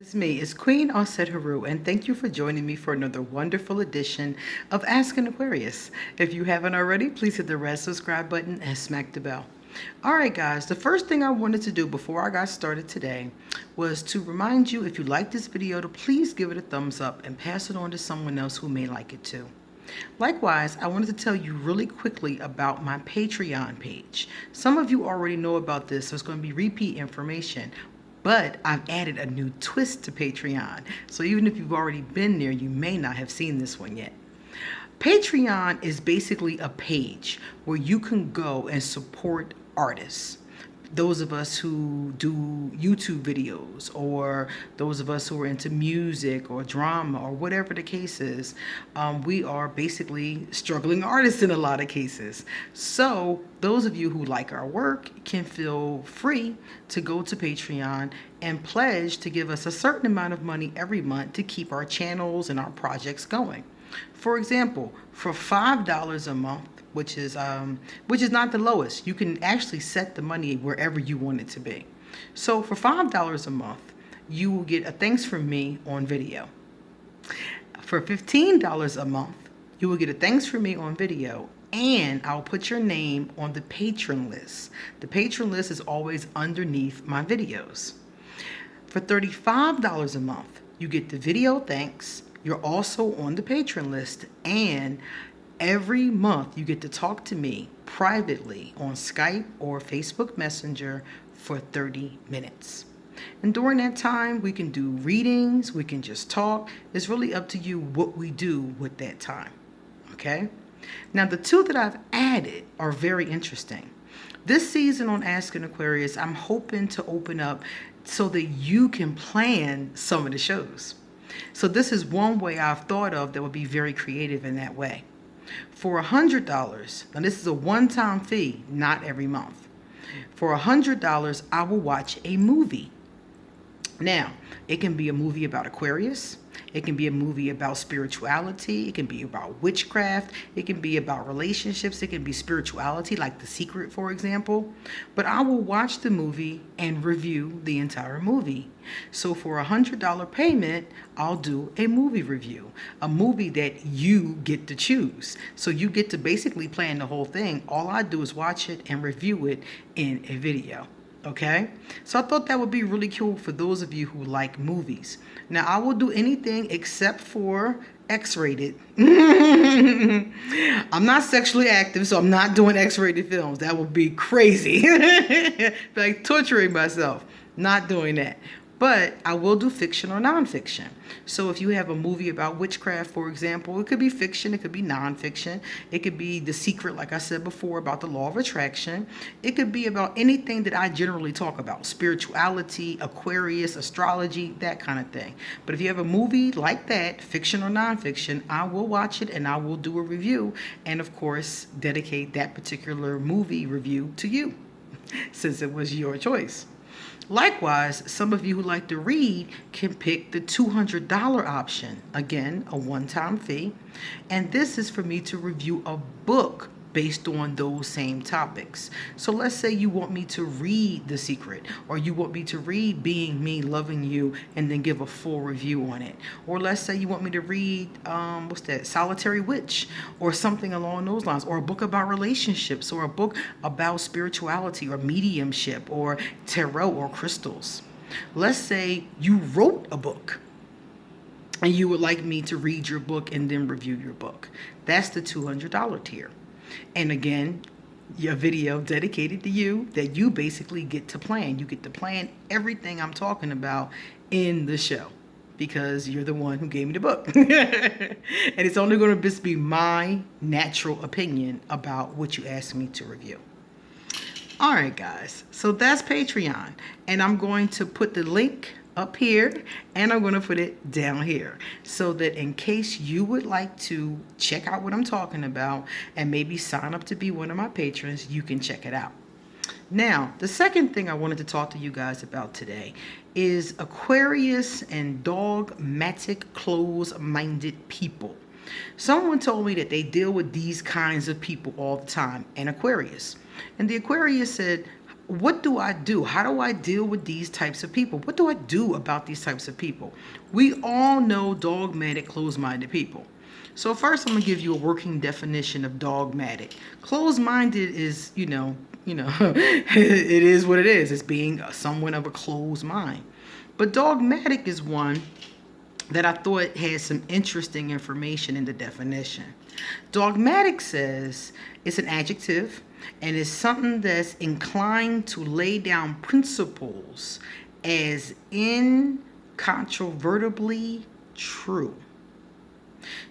It's me, it's Queen Osset Haru, and thank you for joining me for another wonderful edition of Ask an Aquarius. If you haven't already, please hit the red subscribe button and smack the bell. Alright guys, the first thing I wanted to do before I got started today was to remind you, if you like this video, to please give it a thumbs up and pass it on to someone else who may like it too. Likewise, I wanted to tell you really quickly about my Patreon page. Some of you already know about this, so it's going to be repeat information. But I've added a new twist to Patreon. So even if you've already been there, you may not have seen this one yet. Patreon is basically a page where you can go and support artists. Those of us who do YouTube videos, or those of us who are into music or drama or whatever the case is, we are basically struggling artists in a lot of cases. So those of you who like our work can feel free to go to Patreon and pledge to give us a certain amount of money every month to keep our channels and our projects going. For example, for $5 a month, which is not the lowest, you can actually set the money wherever you want it to be. So for $5 a month, you will get a thanks from me on video. For $15 a month, you will get a thanks from me on video, and I'll put your name on the patron list. The patron list is always underneath my videos. For $35 a month, you get the video thanks. You're also on the patron list, and every month you get to talk to me privately on Skype or Facebook Messenger for 30 minutes. And during that time, we can do readings, we can just talk. It's really up to you what we do with that time, okay? Now, the two that I've added are very interesting. This season on Ask an Aquarius, I'm hoping to open up so that you can plan some of the shows. So this is one way I've thought of that would be very creative in that way. For $100, now this is a one-time fee, not every month. For $100, I will watch a movie. Now, it can be a movie about Aquarius. It can be a movie about spirituality. It can be about witchcraft. It can be about relationships. It can be spirituality, like The Secret, for example. But I will watch the movie and review the entire movie. So for $100 payment, I'll do a movie review, a movie that you get to choose. So you get to basically plan the whole thing. All I do is watch it and review it in a video. Okay, so I thought that would be really cool for those of you who like movies. Now, I will do anything except for X-rated. I'm not sexually active, so I'm not doing X-rated films. That would be crazy. Like torturing myself. Not doing that. But I will do fiction or nonfiction. So if you have a movie about witchcraft, for example, it could be fiction, it could be nonfiction. It could be The Secret, like I said before, about the law of attraction. It could be about anything that I generally talk about. Spirituality, Aquarius, astrology, that kind of thing. But if you have a movie like that, fiction or nonfiction, I will watch it and I will do a review. And of course, dedicate that particular movie review to you, since it was your choice. Likewise, some of you who like to read can pick the $200 option. Again, a one-time fee. And this is for me to review a book based on those same topics. So let's say you want me to read The Secret, or you want me to read Being Me, Loving You, and then give a full review on it. Or let's say you want me to read, Solitary Witch, or something along those lines, or a book about relationships, or a book about spirituality, or mediumship, or tarot, or crystals. Let's say you wrote a book and you would like me to read your book and then review your book. That's the $200 tier. And again, your video dedicated to you that you basically get to plan. You get to plan everything I'm talking about in the show because you're the one who gave me the book. And it's only going to just be my natural opinion about what you asked me to review. All right, guys. So that's Patreon. And I'm going to put the link up here, and I'm going to put it down here so that in case you would like to check out what I'm talking about and maybe sign up to be one of my patrons, you can check it out. Now, the second thing I wanted to talk to you guys about today is Aquarius and dogmatic, closed-minded people. Someone told me that they deal with these kinds of people all the time, and Aquarius. And the Aquarius said, what do I do? How do I deal with these types of people? What do I do about these types of people? We all know dogmatic, closed-minded people. So first I'm going to give you a working definition of dogmatic. Closed-minded is, it is what it is. It's being someone of a closed mind. But dogmatic is one that I thought had some interesting information in the definition. Dogmatic says it's an adjective and it's something that's inclined to lay down principles as incontrovertibly true.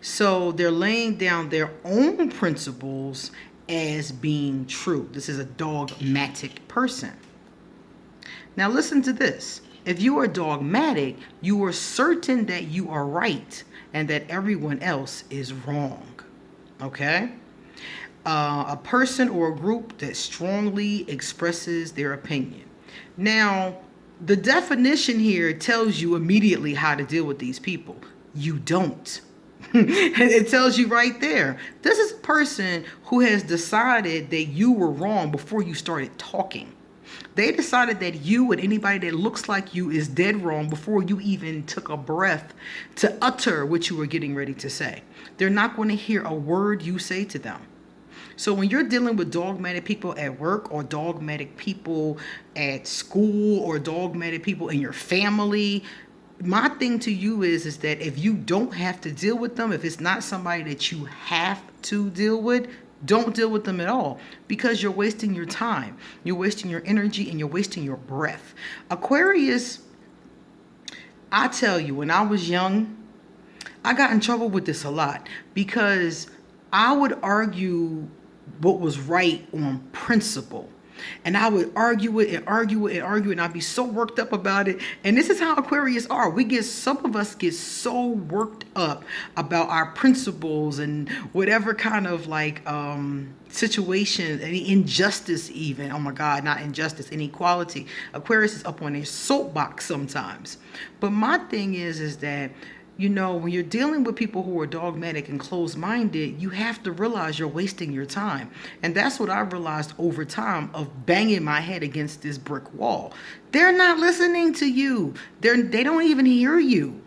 So they're laying down their own principles as being true. This is a dogmatic person. Now listen to this. If you are dogmatic, you are certain that you are right and that everyone else is wrong. Okay? A person or a group that strongly expresses their opinion. Now, the definition here tells you immediately how to deal with these people. You don't. It tells you right there. This is a person who has decided that you were wrong before you started talking. They decided that you and anybody that looks like you is dead wrong before you even took a breath to utter what you were getting ready to say. They're not going to hear a word you say to them. So when you're dealing with dogmatic people at work or dogmatic people at school or dogmatic people in your family, my thing to you is that if you don't have to deal with them, if it's not somebody that you have to deal with, don't deal with them at all, because you're wasting your time, you're wasting your energy, and you're wasting your breath. Aquarius, I tell you, when I was young, I got in trouble with this a lot because I would argue what was right on principle. And I would argue it and argue it and argue it, and I'd be so worked up about it. And this is how Aquarius are. Some of us get so worked up about our principles and whatever kind of situation, any injustice even. Oh my God, not injustice, inequality. Aquarius is up on their soapbox sometimes. But my thing is that, when you're dealing with people who are dogmatic and closed-minded, you have to realize you're wasting your time. And that's what I realized over time of banging my head against this brick wall. They're not listening to you. They don't even hear you.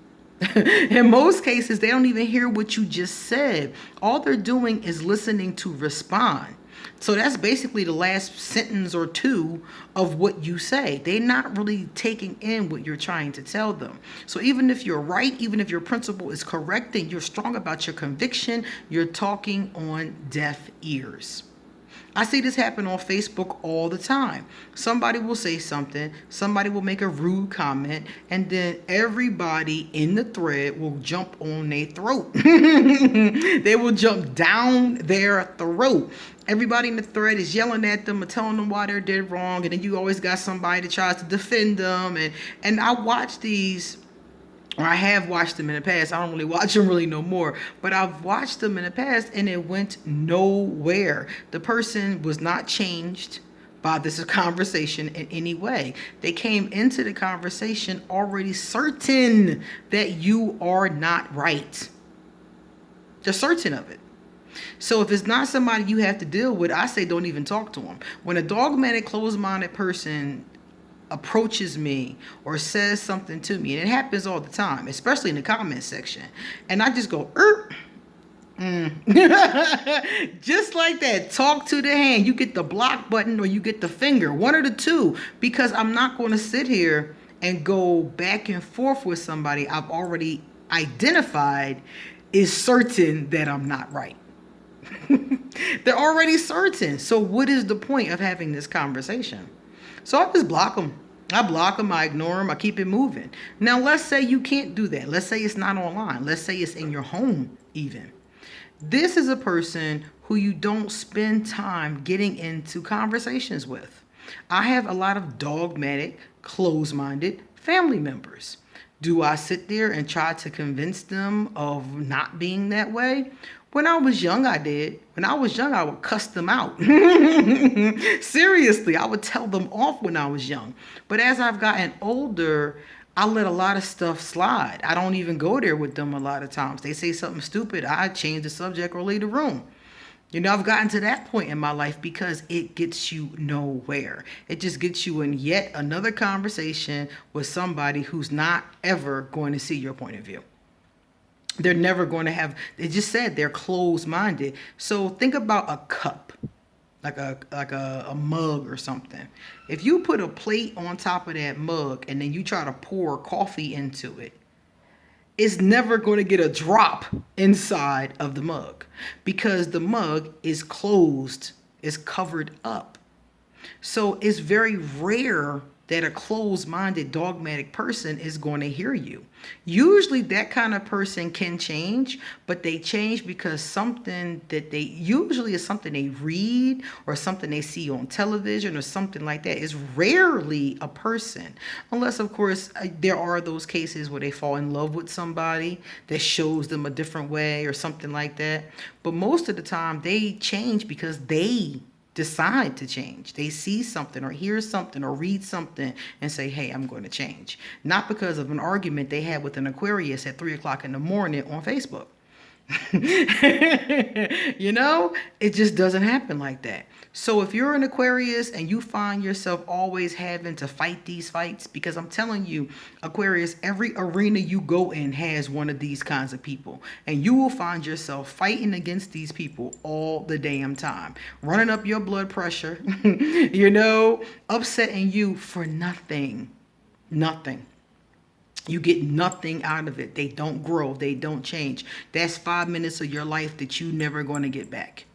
In most cases, they don't even hear what you just said. All they're doing is listening to respond. So that's basically the last sentence or two of what you say. They're not really taking in what you're trying to tell them. So even if you're right, even if your principle is correct and you're strong about your conviction, you're talking on deaf ears. I see this happen on Facebook all the time. Somebody will say something, somebody will make a rude comment, and then everybody in the thread will jump on their throat. They will jump down their throat. Everybody in the thread is yelling at them or telling them why they're dead wrong, and then you always got somebody that tries to defend them. And I watch these, or I have watched them in the past. I don't really watch them really no more, but I've watched them in the past and it went nowhere. The person was not changed by this conversation in any way. They came into the conversation already certain that you are not right. They're certain of it. So if it's not somebody you have to deal with, I say don't even talk to them. When a dogmatic, closed-minded person approaches me or says something to me, and it happens all the time, especially in the comment section, and I just go, just like that. Talk to the hand. You get the block button or you get the finger, one of the two, because I'm not going to sit here and go back and forth with somebody I've already identified is certain that I'm not right. They're already certain. So what is the point of having this conversation? So I just block them. I ignore them, I keep it moving. Now, let's say you can't do that. Let's say it's not online. Let's say it's in your home even. This is a person who you don't spend time getting into conversations with. I have a lot of dogmatic, closed-minded family members. Do I sit there and try to convince them of not being that way? When I was young, I did. When I was young, I would cuss them out. Seriously, I would tell them off when I was young. But as I've gotten older, I let a lot of stuff slide. I don't even go there with them a lot of times. They say something stupid, I change the subject or leave the room. You know, I've gotten to that point in my life because it gets you nowhere. It just gets you in yet another conversation with somebody who's not ever going to see your point of view. They're never going to have, they just said they're closed minded. So think about a cup, like a mug or something. If you put a plate on top of that mug and then you try to pour coffee into it, it's never going to get a drop inside of the mug because the mug is closed, is covered up. So it's very rare that a closed-minded, dogmatic person is going to hear you. Usually that kind of person can change, but they change because something that they usually is something they read or something they see on television or something like that. Is rarely a person, unless of course there are those cases where they fall in love with somebody that shows them a different way or something like that. But most of the time they change because they decide to change. They see something or hear something or read something and say, hey, I'm going to change. Not because of an argument they had with an Aquarius at 3 o'clock in the morning on Facebook. You know, it just doesn't happen like that. So if you're an Aquarius and you find yourself always having to fight these fights, because I'm telling you, Aquarius, every arena you go in has one of these kinds of people. And you will find yourself fighting against these people all the damn time, running up your blood pressure, you know, upsetting you for nothing. Nothing. You get nothing out of it. They don't grow. They don't change. That's 5 minutes of your life that you never going to get back.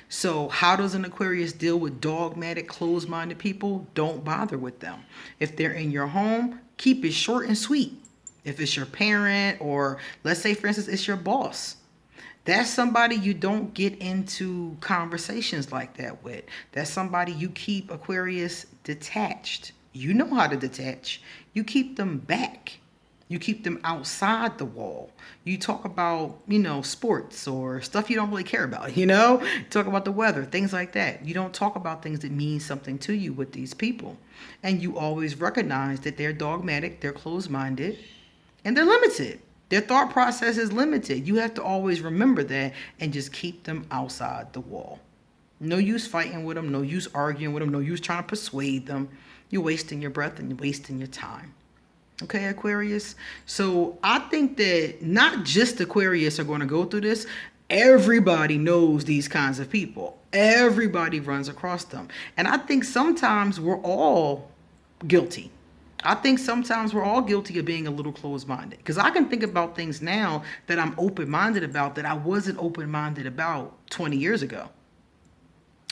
So how does an Aquarius deal with dogmatic, closed-minded people? Don't bother with them. If they're in your home, keep it short and sweet. If it's your parent or let's say, for instance, it's your boss, that's somebody you don't get into conversations like that with. That's somebody you keep, Aquarius, detached. You know how to detach. You keep them back. You keep them outside the wall. You talk about, you know, sports or stuff you don't really care about, you know? Talk about the weather, things like that. You don't talk about things that mean something to you with these people. And you always recognize that they're dogmatic, they're closed-minded, and they're limited. Their thought process is limited. You have to always remember that and just keep them outside the wall. No use fighting with them. No use arguing with them. No use trying to persuade them. You're wasting your breath and you're wasting your time. Okay, Aquarius? So I think that not just Aquarius are going to go through this. Everybody knows these kinds of people. Everybody runs across them. And I think sometimes we're all guilty. I think sometimes we're all guilty of being a little closed-minded. Because I can think about things now that I'm open-minded about that I wasn't open-minded about 20 years ago.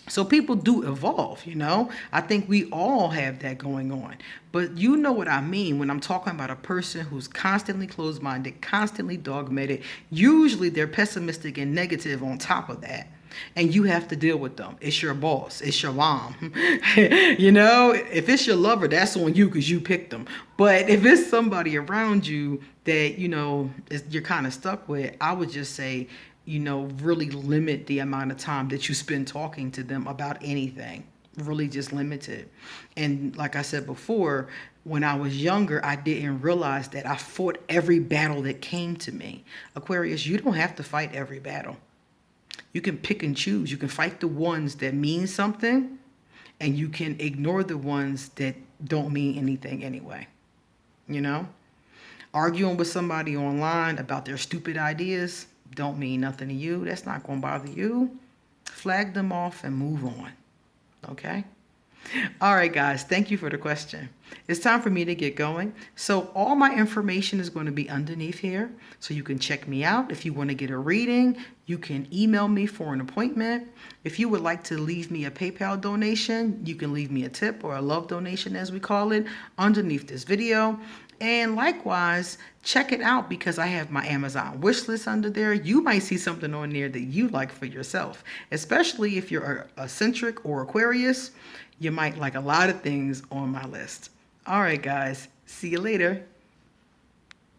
So people do evolve, you know. I think we all have that going on. But you know what I mean when I'm talking about a person who's constantly closed-minded, constantly dogmatic. Usually they're pessimistic and negative on top of that. And you have to deal with them. It's your boss. It's your mom. You know, if it's your lover, that's on you because you picked them. But if it's somebody around you that, you know, you're kind of stuck with, I would just say, you know, really limit the amount of time that you spend talking to them about anything. Really just limit it. And like I said before, when I was younger, I didn't realize that I fought every battle that came to me. Aquarius, you don't have to fight every battle. You can pick and choose. You can fight the ones that mean something, and you can ignore the ones that don't mean anything anyway. You know? Arguing with somebody online about their stupid ideas don't mean nothing to you. That's not going to bother you. Flag them off and move on. Okay? All right, guys. Thank you for the question. It's time for me to get going. So all my information is going to be underneath here. So you can check me out. If you want to get a reading, you can email me for an appointment. If you would like to leave me a PayPal donation, you can leave me a tip or a love donation, as we call it, underneath this video. And likewise, check it out because I have my Amazon wish list under there. You might see something on there that you like for yourself, especially if you're a eccentric or Aquarius. You might like a lot of things on my list. All right, guys. See you later.